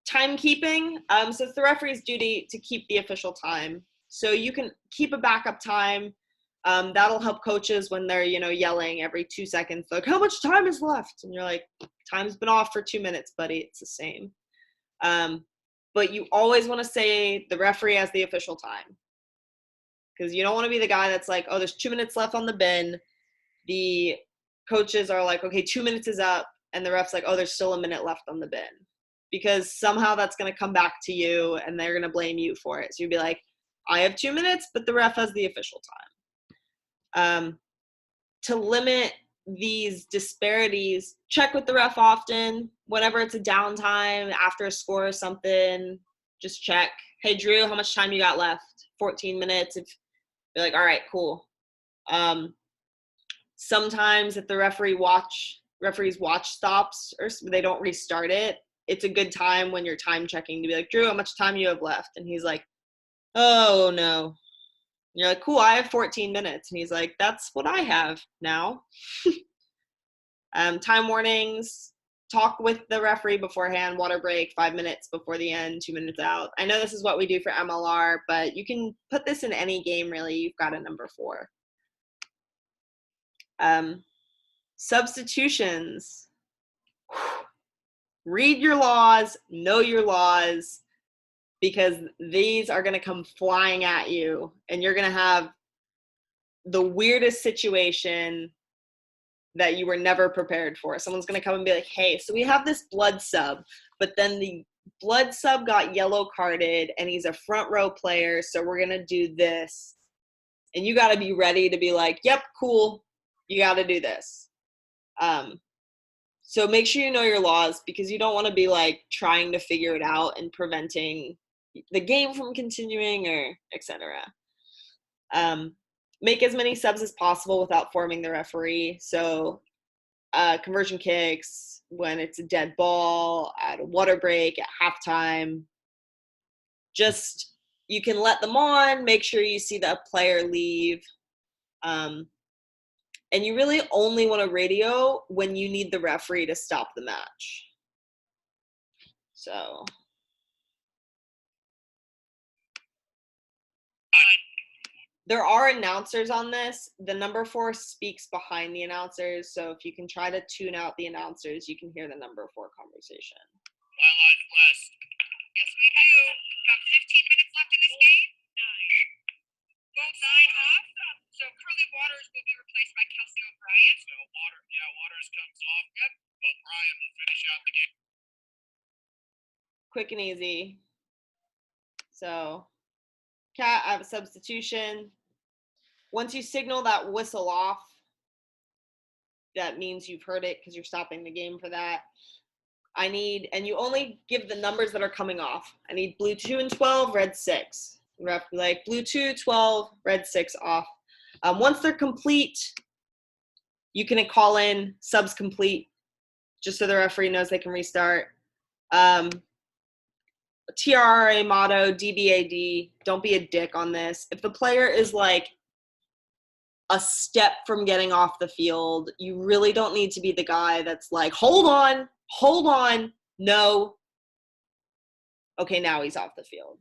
Timekeeping. So it's the referee's duty to keep the official time. So you can keep a backup time. That'll help coaches when they're, yelling every 2 seconds, like, how much time is left? And you're like, time's been off for 2 minutes, buddy. It's the same. But you always want to say the referee has the official time, because you don't want to be the guy that's like, oh, there's 2 minutes left on the bin. The coaches are like, okay, 2 minutes is up. And the ref's like, oh, there's still a minute left on the bin. Because somehow that's going to come back to you and they're going to blame you for it. So you'd be like, I have 2 minutes, but the ref has the official time. To limit these disparities, check with the ref often. Whenever it's a downtime, after a score or something, just check. Hey, Drew, how much time you got left? 14 minutes. If you're like, all right, cool. Sometimes if the referees watch stops or they don't restart it, it's a good time when you're time checking to be like, Drew, how much time you have left? And he's like, oh, no. And you're like, cool, I have 14 minutes. And he's like, that's what I have now. Time warnings, talk with the referee beforehand, water break, 5 minutes before the end, 2 minutes out. I know this is what we do for MLR, but you can put this in any game, really. You've got a number 4. Substitutions. Read your laws, know your laws, because these are going to come flying at you and you're going to have the weirdest situation that you were never prepared for. Someone's going to come and be like, hey, so we have this blood sub, but then the blood sub got yellow carded and he's a front row player, so we're going to do this. And you got to be ready to be like, yep, cool, you got to do this. So make sure you know your laws, because you don't want to be like trying to figure it out and preventing the game from continuing, or etc. Make as many subs as possible without forming the referee. So conversion kicks, when it's a dead ball, at a water break, at halftime. Just, you can let them on, make sure you see the player leave. And you really only want to radio when you need the referee to stop the match. So. There are announcers on this. The number 4 speaks behind the announcers. So if you can try to tune out the announcers, you can hear the number 4 conversation. Wildlife West. Yes, we do. About 15 minutes left in this game. 9. Both 9 off. So Curly Waters will be replaced by Kelsey O'Brien. So Waters comes off. Yep. O'Brien will finish out the game. Quick and easy. So, Cat, I have a substitution. Once you signal that whistle off, that means you've heard it because you're stopping the game for that. And you only give the numbers that are coming off. I need blue 2 and 12, red 6. Ref like blue 2, 12, red 6 off. Once they're complete, you can call in subs complete, just so the referee knows they can restart. TRRA motto, DBAD, don't be a dick on this. If the player is like a step from getting off the field, you really don't need to be the guy that's like, hold on, no. Okay, now he's off the field.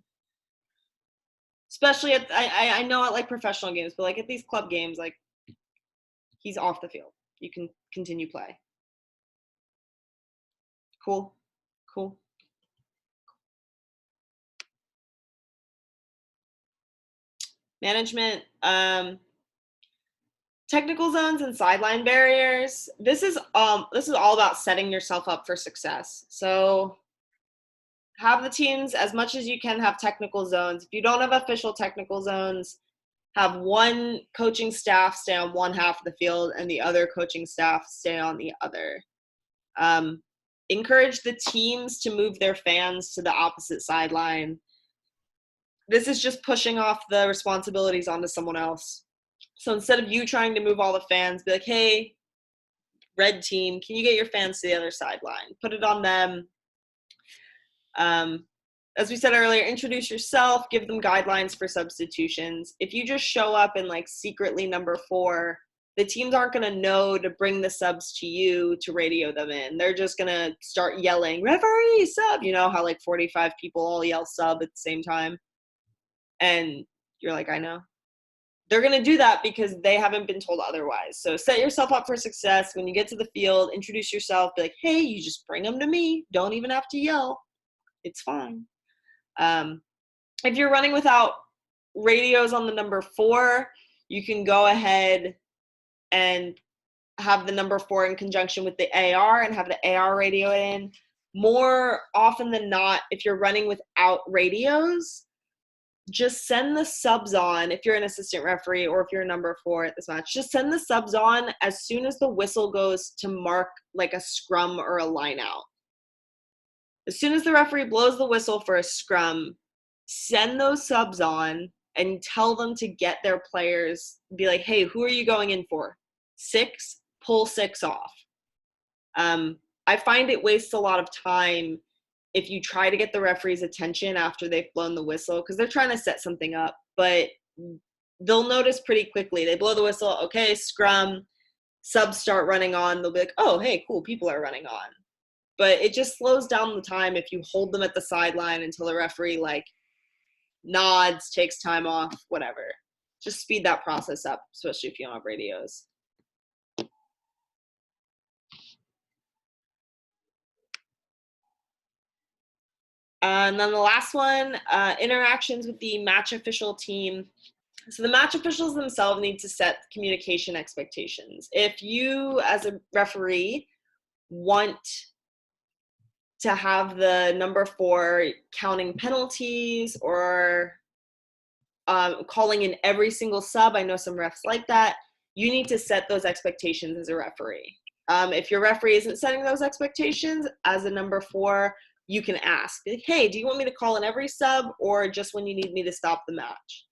Especially at, I know at like professional games, but like at these club games, like he's off the field. You can continue play. Cool. Management, technical zones and sideline barriers. This is all about setting yourself up for success. So have the teams, as much as you can, have technical zones. If you don't have official technical zones, have one coaching staff stay on one half of the field and the other coaching staff stay on the other. Encourage the teams to move their fans to the opposite sideline. This is just pushing off the responsibilities onto someone else. So instead of you trying to move all the fans, be like, hey, red team, can you get your fans to the other sideline? Put it on them. As we said earlier, introduce yourself, give them guidelines for substitutions. If you just show up and like secretly number 4, the teams aren't going to know to bring the subs to you to radio them in. They're just going to start yelling, referee, sub. You know how like 45 people all yell sub at the same time? And you're like, I know. They're going to do that because they haven't been told otherwise. So set yourself up for success. When you get to the field, introduce yourself. Be like, hey, you just bring them to me. Don't even have to yell. It's fine. If you're running without radios on the number 4, you can go ahead and have the number 4 in conjunction with the AR and have the AR radio in. More often than not, if you're running without radios, just send the subs on. If you're an assistant referee or if you're a number 4 at this match, just send the subs on as soon as the whistle goes to mark like a scrum or a line out. As soon as the referee blows the whistle for a scrum, send those subs on and tell them to get their players, be like, hey, who are you going in for? 6, pull 6 off. I find it wastes a lot of time if you try to get the referee's attention after they've blown the whistle, because they're trying to set something up, but they'll notice pretty quickly. They blow the whistle, okay, scrum, subs start running on, they'll be like, oh, hey, cool, people are running on. But it just slows down the time if you hold them at the sideline until the referee like nods, takes time off, whatever. Just speed that process up, especially if you don't have radios. And then the last one, interactions with the match official team. So the match officials themselves need to set communication expectations. If you, as a referee, want to have the number 4 counting penalties or calling in every single sub, I know some refs like that, you need to set those expectations as a referee. If your referee isn't setting those expectations, as a number 4, you can ask, hey, do you want me to call in every sub or just when you need me to stop the match?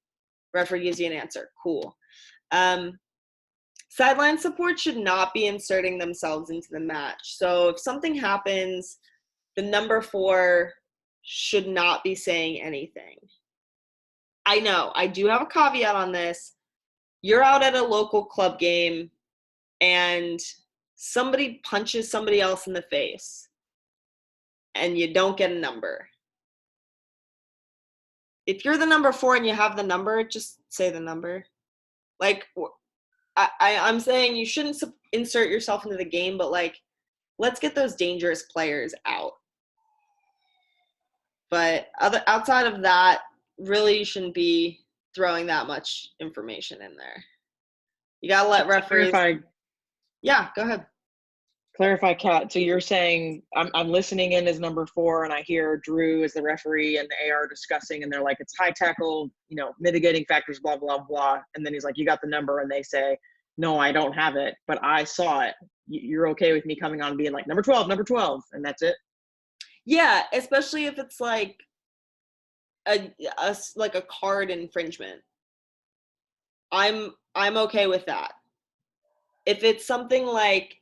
Referee gives you an answer. Cool. Sideline support should not be inserting themselves into the match. So if something happens, the number 4 should not be saying anything. I know, I do have a caveat on this. You're out at a local club game and somebody punches somebody else in the face and you don't get a number. If you're the number 4 and you have the number, just say the number. Like, I'm saying you shouldn't insert yourself into the game, but like, let's get those dangerous players out. But outside of that, really you shouldn't be throwing that much information in there. You gotta let referees. Yeah, go ahead. Clarify, Kat. So you're saying I'm listening in as number 4, and I hear Drew as the referee and the AR discussing, and they're like, it's high tackle, mitigating factors, blah blah blah. And then he's like, you got the number, and they say, no, I don't have it, but I saw it. You're okay with me coming on and being like, number 12, and that's it? Yeah, especially if it's like a card infringement. I'm okay with that. If it's something like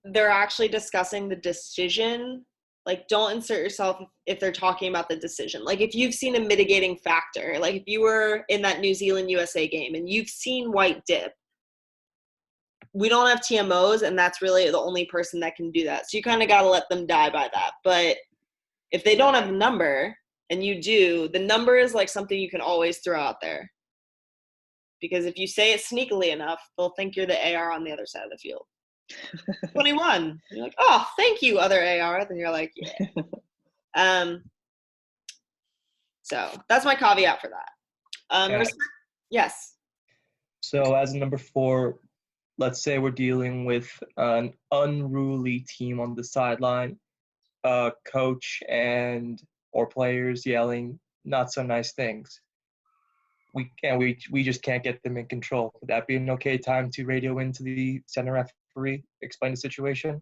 they're actually discussing the decision, like don't insert yourself if they're talking about the decision. Like if you've seen a mitigating factor, like if you were in that New Zealand USA game and you've seen white dip, we don't have TMOs, and that's really the only person that can do that. So you kind of got to let them die by that. But if they don't have a number and you do, the number is like something you can always throw out there. Because if you say it sneakily enough, they'll think you're the AR on the other side of the field. 21. You're like, oh, thank you, other AR. Then you're like, yeah. So that's my caveat for that. Yes. So as a number 4, let's say we're dealing with an unruly team on the sideline, coach or players yelling not so nice things. We just can't get them in control. Would that be an okay time to radio into the center referee, explain the situation?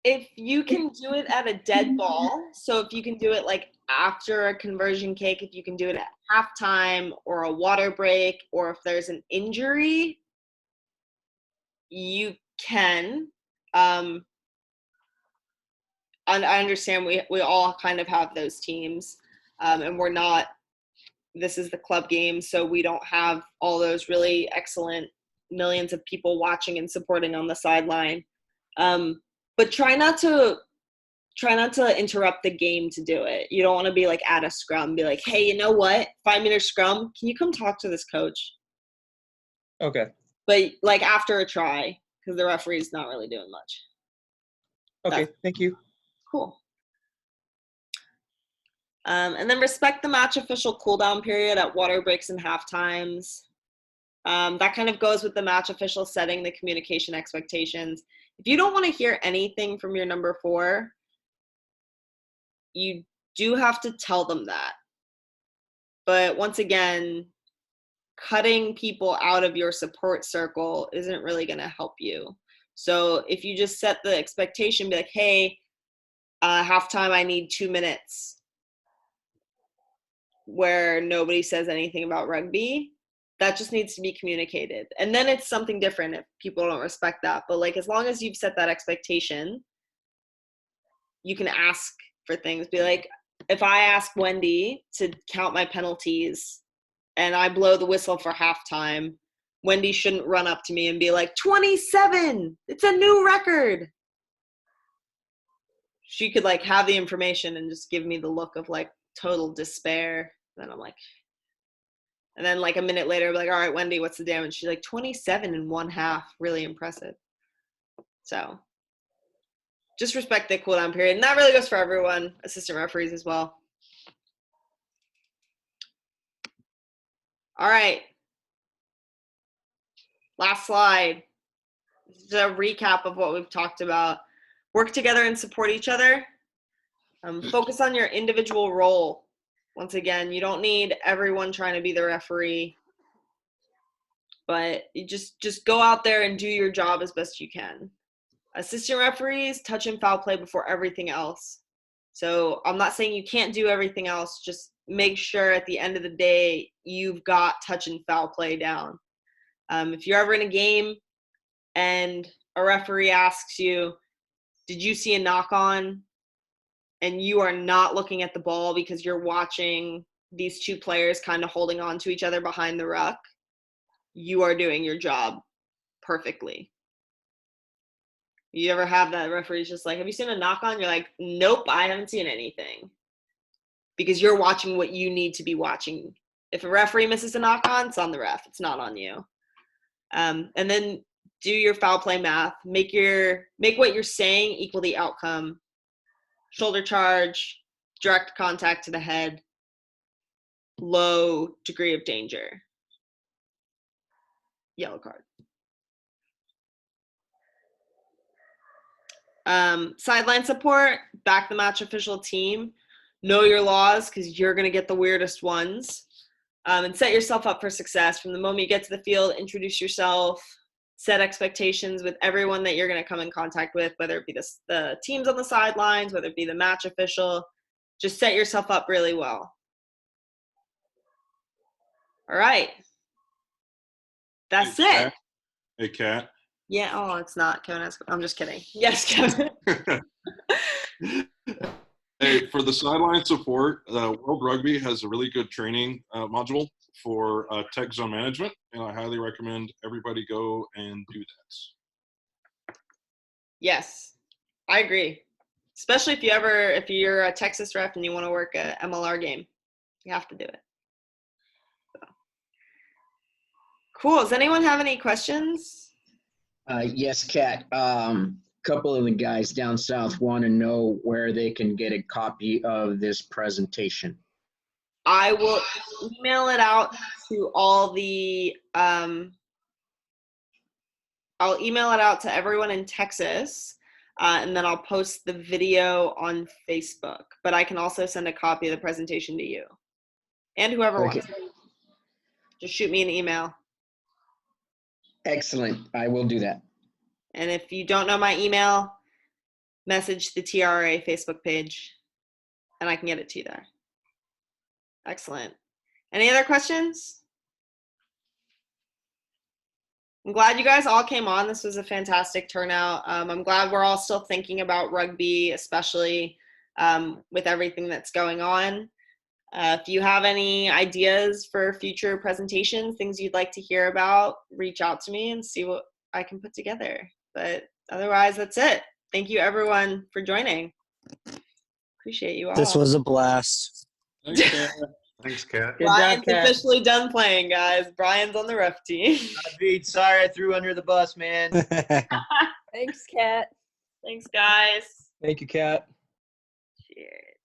If you can do it at a dead ball, so if you can do it like after a conversion kick, if you can do it at halftime or a water break, or if there's an injury, you can. And I understand we all kind of have those teams, and we're not. This is the club game, so we don't have all those really excellent millions of people watching and supporting on the sideline. But try not to interrupt the game to do it. You don't want to be like at a scrum, be like, hey, you know what? 5-minute scrum, can you come talk to this coach? Okay. But like after a try, because the referee's not really doing much. Okay, thank you. Cool. And then respect the match official cooldown period at water breaks and half times. That kind of goes with the match official setting the communication expectations. If you don't want to hear anything from your number 4, you do have to tell them that. But once again, cutting people out of your support circle isn't really going to help you. So if you just set the expectation, be like, hey, halftime, I need 2 minutes, where nobody says anything about rugby, that just needs to be communicated. And then it's something different if people don't respect that. But like, as long as you've set that expectation, you can ask for things. Be like, if I ask Wendy to count my penalties and I blow the whistle for halftime, Wendy shouldn't run up to me and be like, 27, it's a new record. She could like have the information and just give me the look of like total despair. Then I'm like, and then like a minute later, I'm like, all right, Wendy, what's the damage? She's like, 27 in 1/2, really impressive. So just respect the cooldown period. And that really goes for everyone, assistant referees as well. All right. Last slide. This is a recap of what we've talked about. Work together and support each other. Focus on your individual role. Once again, you don't need everyone trying to be the referee, but you just go out there and do your job as best you can. Assistant referees, touch and foul play before everything else. So I'm not saying you can't do everything else. Just make sure at the end of the day, you've got touch and foul play down. If you're ever in a game and a referee asks you, did you see a knock on? And you are not looking at the ball because you're watching these two players kind of holding on to each other behind the ruck, you are doing your job perfectly. You ever have that referee's just like, have you seen a knock on? You're like, nope, I haven't seen anything. Because you're watching what you need to be watching. If a referee misses a knock on, it's on the ref. It's not on you. And then do your foul play math. Make what you're saying equal the outcome. Shoulder charge, direct contact to the head, low degree of danger. Yellow card. Sideline support, back the match official team. Know your laws because you're going to get the weirdest ones. And set yourself up for success. From the moment you get to the field, introduce yourself, set expectations with everyone that you're going to come in contact with, whether it be the teams on the sidelines, whether it be the match official. Just set yourself up really well. All right. That's it. Hey, Kat. Yeah. Oh, it's not Kevin. I'm just kidding. Yes, Kevin. Hey, for the sideline support, World Rugby has a really good training module for tech zone management, and I highly recommend everybody go and do that. Yes, I agree. Especially if you're a Texas ref and you want to work a MLR game, you have to do it. So. Cool. Does anyone have any questions? Yes, Kat. Couple of the guys down south want to know where they can get a copy of this presentation. I will email it out to all the I'll email it out to everyone in Texas, and then I'll post the video on Facebook. But I can also send a copy of the presentation to you and whoever wants it. Just shoot me an email. Excellent. I will do that. And if you don't know my email, message the TRRA Facebook page, and I can get it to you there. Excellent. Any other questions? I'm glad you guys all came on. This was a fantastic turnout. I'm glad we're all still thinking about rugby, especially with everything that's going on. If you have any ideas for future presentations, things you'd like to hear about, reach out to me and see what I can put together. But otherwise, that's it. Thank you, everyone, for joining. Appreciate you all. This was a blast. Thanks, Kat. Thanks, Kat. Brian's officially done playing, guys. Brian's on the ref team. Sorry, I threw under the bus, man. Thanks, Kat. Thanks, guys. Thank you, Kat. Cheers.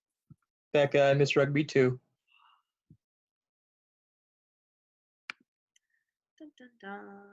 Becca, I miss rugby too. Dun, dun, dun.